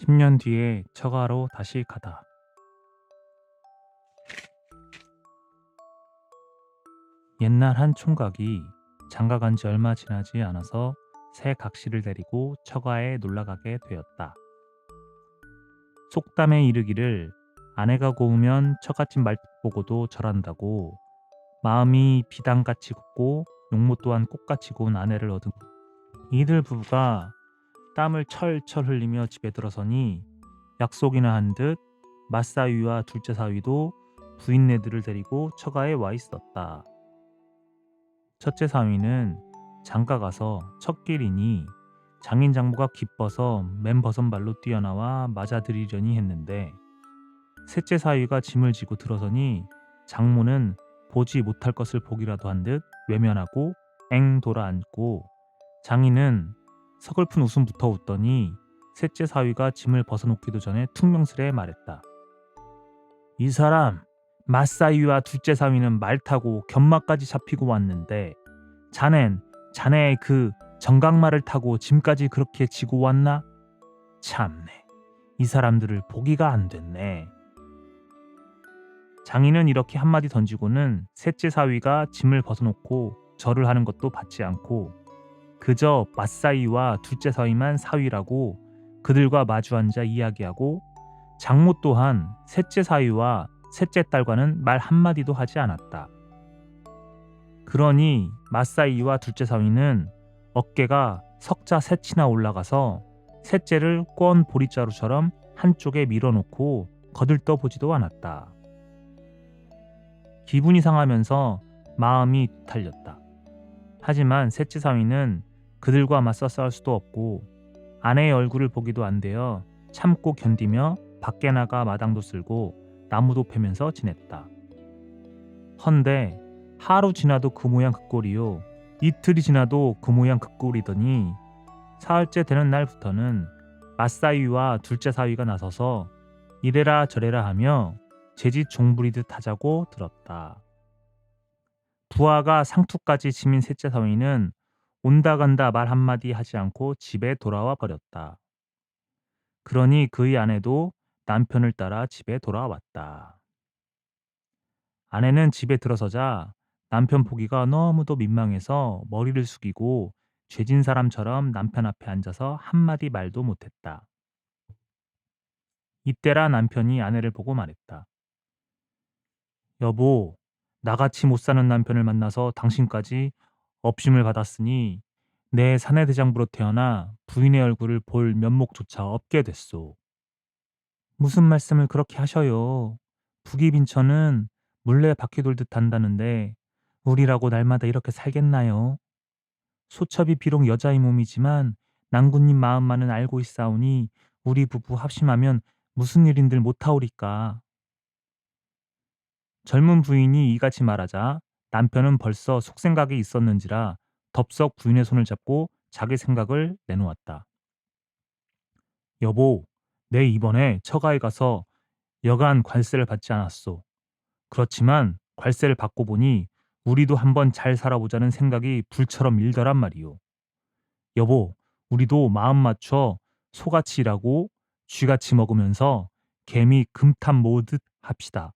10년 뒤에 처가로 다시 가다. 옛날 한 총각이 장가 간 지 얼마 지나지 않아서 새 각시를 데리고 처가에 놀러가게 되었다. 속담에 이르기를 아내가 고우면 처갓집 말 보고도 절한다고 마음이 비단같이 곱고 용모 또한 꽃같이 고운 아내를 얻은 이들 부부가 땀을 철철 흘리며 집에 들어서니 약속이나 한 듯 맞사위와 둘째 사위도 부인네들을 데리고 처가에 와 있었다. 첫째 사위는 장가 가서 첫 길이니 장인 장모가 기뻐서 맨버선발로 뛰어나와 맞아들이려니 했는데 셋째 사위가 짐을 지고 들어서니 장모는 보지 못할 것을 보기라도 한 듯 외면하고 엥 돌아 앉고 장인은 서글픈 웃음부터 웃더니 셋째 사위가 짐을 벗어놓기도 전에 퉁명스레 말했다. 이 사람 맞사위와 둘째 사위는 말 타고 견마까지 잡히고 왔는데 자넨 자네의 그 정강말을 타고 짐까지 그렇게 지고 왔나? 참네. 이 사람들을 보기가 안 됐네. 장인은 이렇게 한마디 던지고는 셋째 사위가 짐을 벗어놓고 절을 하는 것도 받지 않고 그저 맞사위와 둘째 사위만 사위라고 그들과 마주 앉아 이야기하고 장모 또한 셋째 사위와 셋째 딸과는 말 한마디도 하지 않았다. 그러니 맞사위와 둘째 사위는 어깨가 석자 셋이나 올라가서 셋째를 꼰 보리자루처럼 한쪽에 밀어놓고 거들떠보지도 않았다. 기분이 상하면서 마음이 탈렸다. 하지만 셋째 사위는 그들과 맞서 싸울 수도 없고 아내의 얼굴을 보기도 안 되어 참고 견디며 밖에 나가 마당도 쓸고 나무도 패면서 지냈다. 헌데 하루 지나도 그 모양 그 꼴이요. 이틀이 지나도 그 모양 그 꼴이더니 사흘째 되는 날부터는 맞사위와 둘째 사위가 나서서 이래라 저래라 하며 제지 종부리듯 하자고 들었다. 부하가 상투까지 지민 셋째 사위는 온다 간다 말 한마디 하지 않고 집에 돌아와 버렸다. 그러니 그의 아내도 남편을 따라 집에 돌아왔다. 아내는 집에 들어서자 남편 보기가 너무도 민망해서 머리를 숙이고 죄진 사람처럼 남편 앞에 앉아서 한마디 말도 못했다. 이때라 남편이 아내를 보고 말했다. 여보, 나같이 못 사는 남편을 만나서 당신까지 업심을 받았으니 내 사내대장부로 태어나 부인의 얼굴을 볼 면목조차 없게 됐소. 무슨 말씀을 그렇게 하셔요. 북이 빈천은 물레 바퀴 돌듯 한다는데 우리라고 날마다 이렇게 살겠나요? 소첩이 비록 여자의 몸이지만 낭군님 마음만은 알고 있사오니 우리 부부 합심하면 무슨 일인들 못하오리까. 젊은 부인이 이같이 말하자 남편은 벌써 속생각이 있었는지라 덥석 부인의 손을 잡고 자기 생각을 내놓았다. 여보, 내 이번에 처가에 가서 여간 관세를 받지 않았소. 그렇지만 관세를 받고 보니 우리도 한번 잘 살아보자는 생각이 불처럼 일더란 말이오. 여보, 우리도 마음 맞춰 소같이 일하고 쥐같이 먹으면서 개미 금탑 모으듯 합시다.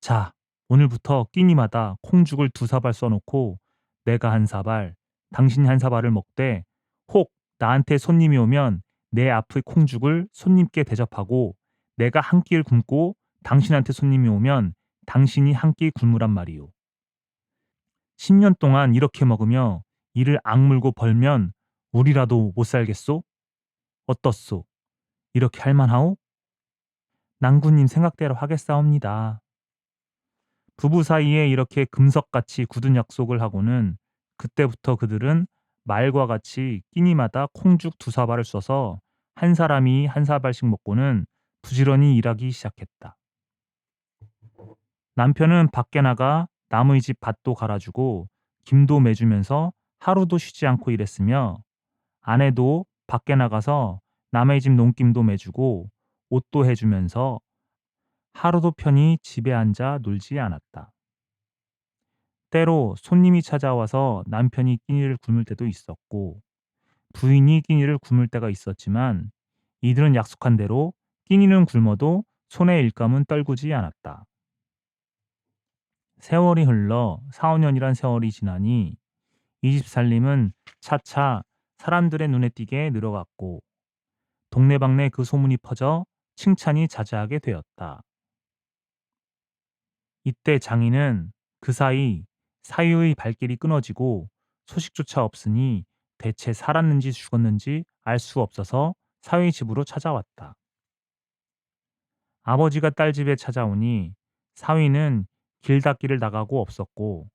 자, 오늘부터 끼니마다 콩죽을 2사발 써놓고 내가 1사발, 당신이 1사발을 먹되 혹 나한테 손님이 오면 내 앞의 콩죽을 손님께 대접하고 내가 한 끼를 굶고 당신한테 손님이 오면 당신이 한 끼 굶으란 말이오. 10년 동안 이렇게 먹으며 이를 악물고 벌면 우리라도 못 살겠소? 어떻소? 이렇게 할만하오? 낭구님 생각대로 하겠사옵니다. 부부 사이에 이렇게 금석같이 굳은 약속을 하고는 그때부터 그들은 말과 같이 끼니마다 콩죽 2사발을 써서 한 사람이 1사발씩 먹고는 부지런히 일하기 시작했다. 남편은 밖에 나가 남의 집 밭도 갈아주고 김도 매주면서 하루도 쉬지 않고 일했으며 아내도 밖에 나가서 남의 집 농김도 매주고 옷도 해주면서 하루도 편히 집에 앉아 놀지 않았다. 때로 손님이 찾아와서 남편이 끼니를 굶을 때도 있었고 부인이 끼니를 굶을 때가 있었지만 이들은 약속한 대로 끼니는 굶어도 손의 일감은 떨구지 않았다. 세월이 흘러 4, 5년이란 세월이 지나니 이 집 살림은 차차 사람들의 눈에 띄게 늘어갔고 동네방네 그 소문이 퍼져 칭찬이 자자하게 되었다. 이때 장인은 그 사이 사위의 발길이 끊어지고 소식조차 없으니 대체 살았는지 죽었는지 알 수 없어서 사위 집으로 찾아왔다. 아버지가 딸 집에 찾아오니 사위는 길 닦기를 나가고 없었고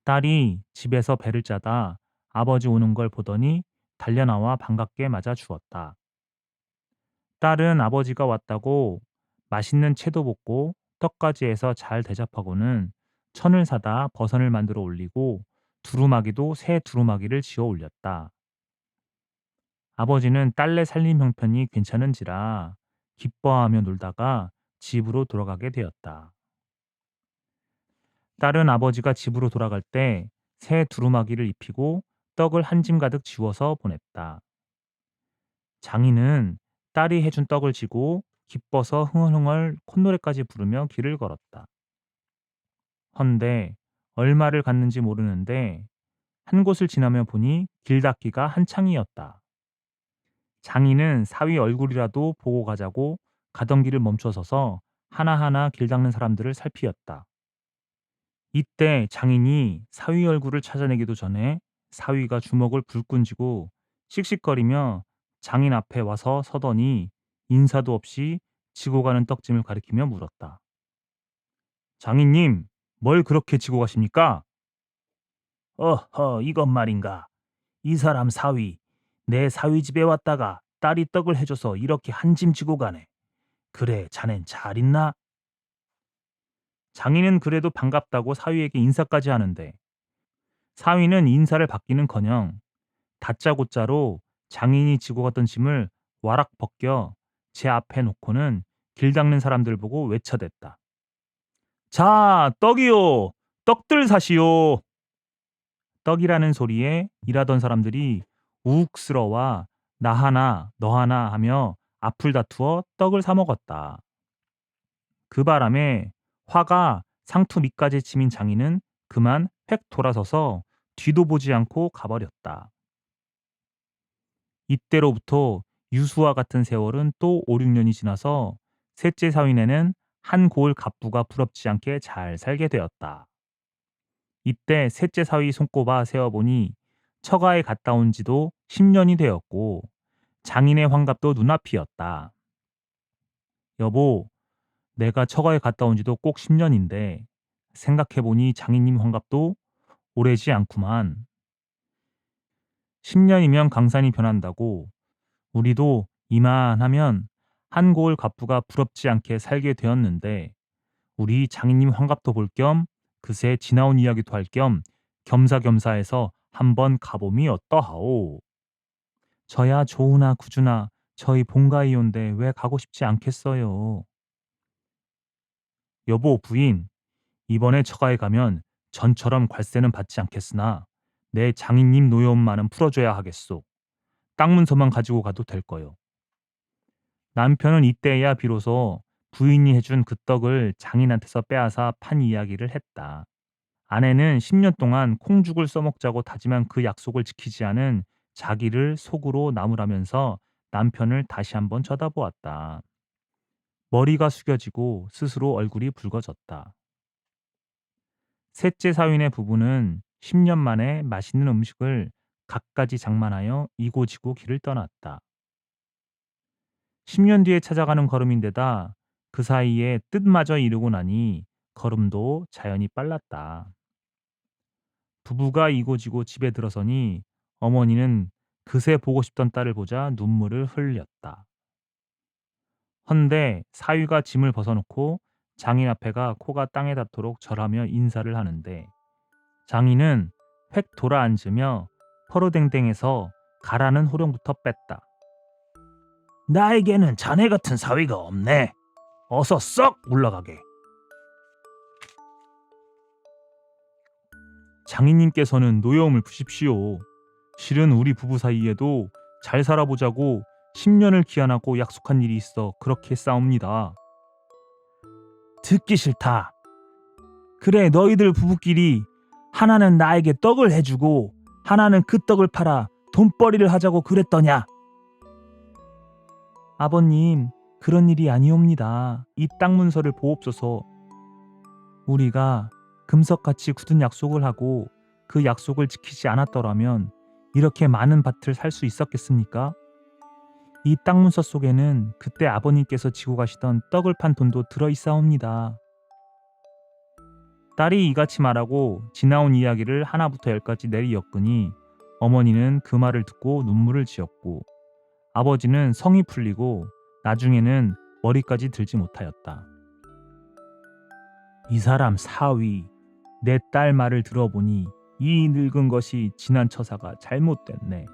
딸이 집에서 배를 짜다 아버지 오는 걸 보더니 달려나와 반갑게 맞아 주었다. 딸은 아버지가 왔다고 맛있는 채도 볶고 떡까지 해서 잘 대접하고는 천을 사다 버선을 만들어 올리고 두루마기도 새 두루마기를 지어 올렸다. 아버지는 딸내 살림 형편이 괜찮은지라 기뻐하며 놀다가 집으로 돌아가게 되었다. 딸은 아버지가 집으로 돌아갈 때 새 두루마기를 입히고 떡을 한 짐 가득 지워서 보냈다. 장인은 딸이 해준 떡을 지고 기뻐서 흥얼흥얼 콧노래까지 부르며 길을 걸었다. 헌데 얼마를 갔는지 모르는데 한 곳을 지나며 보니 길 닦기가 한창이었다. 장인은 사위 얼굴이라도 보고 가자고 가던 길을 멈춰서서 하나하나 길 닦는 사람들을 살피었다. 이때 장인이 사위 얼굴을 찾아내기도 전에 사위가 주먹을 불끈 쥐고 씩씩거리며 장인 앞에 와서 서더니 인사도 없이 지고 가는 떡짐을 가리키며 물었다. 장인님, 뭘 그렇게 지고 가십니까? 어허, 이것 말인가. 이 사람 사위, 내 사위 집에 왔다가 딸이 떡을 해줘서 이렇게 한 짐 지고 가네. 그래, 자넨 잘 있나? 장인은 그래도 반갑다고 사위에게 인사까지 하는데 사위는 인사를 받기는커녕 다짜고짜로 장인이 지고 갔던 짐을 와락 벗겨 제 앞에 놓고는 길 닦는 사람들 보고 외쳐댔다. 자, 떡이요. 떡들 사시오. 떡이라는 소리에 일하던 사람들이 우욱스러워 나 하나 너 하나 하며 앞을 다투어 떡을 사 먹었다. 그 바람에 화가 상투 밑까지 치민 장인은 그만 획 돌아서서 뒤도 보지 않고 가버렸다. 이때로부터 유수와 같은 세월은 또 5, 6년이 지나서 셋째 사위네는 한 고을 갑부가 부럽지 않게 잘 살게 되었다. 이때 셋째 사위 손꼽아 세어보니 처가에 갔다 온 지도 10년이 되었고 장인의 환갑도 눈앞이었다. 여보, 내가 처가에 갔다 온 지도 꼭 10년인데 생각해보니 장인님 환갑도 오래지 않구만. 10년이면 강산이 변한다고 우리도 이만하면 한 고을 갑부가 부럽지 않게 살게 되었는데 우리 장인님 환갑도 볼 겸 그새 지나온 이야기도 할 겸 겸사겸사해서 한번 가봄이 어떠하오. 저야 좋으나 구주나 저희 본가이온데 왜 가고 싶지 않겠어요. 여보 부인 이번에 처가에 가면 전처럼 관세는 받지 않겠으나 내 장인님 노여움만은 풀어줘야 하겠소. 땅 문서만 가지고 가도 될 거요. 남편은 이때야 비로소 부인이 해준 그 떡을 장인한테서 빼앗아 판 이야기를 했다. 아내는 10년 동안 콩죽을 써먹자고 다짐한 그 약속을 지키지 않은 자기를 속으로 나무라면서 남편을 다시 한번 쳐다보았다. 머리가 숙여지고 스스로 얼굴이 붉어졌다. 셋째 사위네 부부는 10년 만에 맛있는 음식을 갖가지 장만하여 이고지고 길을 떠났다. 10년 뒤에 찾아가는 걸음인데다 그 사이에 뜻마저 이루고 나니 걸음도 자연히 빨랐다. 부부가 이고지고 집에 들어서니 어머니는 그새 보고 싶던 딸을 보자 눈물을 흘렸다. 헌데 사위가 짐을 벗어놓고 장인 앞에가 코가 땅에 닿도록 절하며 인사를 하는데 장인은 획 돌아앉으며 퍼르댕댕해서 가라는 호령부터 뺐다. 나에게는 자네 같은 사위가 없네. 어서 썩 물러가게. 장인님께서는 노여움을 푸십시오. 실은 우리 부부 사이에도 잘 살아보자고 10년을 기한하고 약속한 일이 있어 그렇게 싸웁니다. 듣기 싫다. 그래, 너희들 부부끼리 하나는 나에게 떡을 해주고 하나는 그 떡을 팔아 돈벌이를 하자고 그랬더냐? 아버님, 그런 일이 아니옵니다. 이 땅 문서를 보옵소서. 우리가 금석같이 굳은 약속을 하고 그 약속을 지키지 않았더라면 이렇게 많은 밭을 살 수 있었겠습니까? 이 땅 문서 속에는 그때 아버님께서 지고 가시던 떡을 판 돈도 들어있사옵니다. 딸이 이같이 말하고 지나온 이야기를 하나부터 열까지 내리 엮으니 어머니는 그 말을 듣고 눈물을 지었고 아버지는 성이 풀리고 나중에는 머리까지 들지 못하였다. 이 사람 사위, 내 딸 말을 들어보니 이 늙은 것이 지난 처사가 잘못됐네.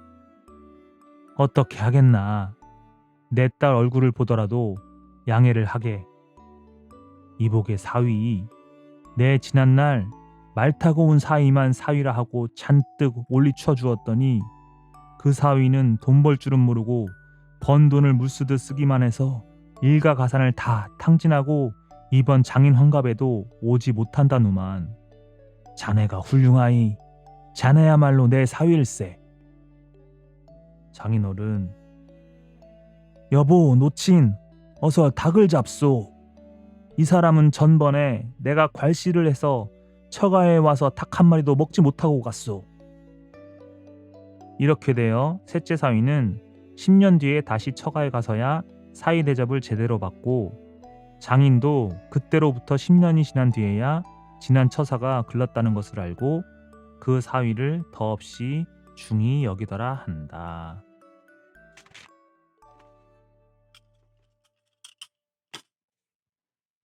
어떻게 하겠나. 내 딸 얼굴을 보더라도 양해를 하게. 이복의 사위, 내 지난날 말 타고 온 사위만 사위라 하고 잔뜩 올리쳐 주었더니 그 사위는 돈 벌 줄은 모르고 번 돈을 물쓰듯 쓰기만 해서 일가 가산을 다 탕진하고 이번 장인 환갑에도 오지 못한다누만. 자네가 훌륭하이. 자네야말로 내 사위일세. 장인어른, 여보, 노친, 어서 닭을 잡소. 이 사람은 전번에 내가 괄시를 해서 처가에 와서 닭 한 마리도 먹지 못하고 갔소. 이렇게 되어 셋째 사위는 10년 뒤에 다시 처가에 가서야 사위 대접을 제대로 받고 장인도 그때로부터 10년이 지난 뒤에야 지난 처사가 글렀다는 것을 알고 그 사위를 더없이 중히 여기더라 한다.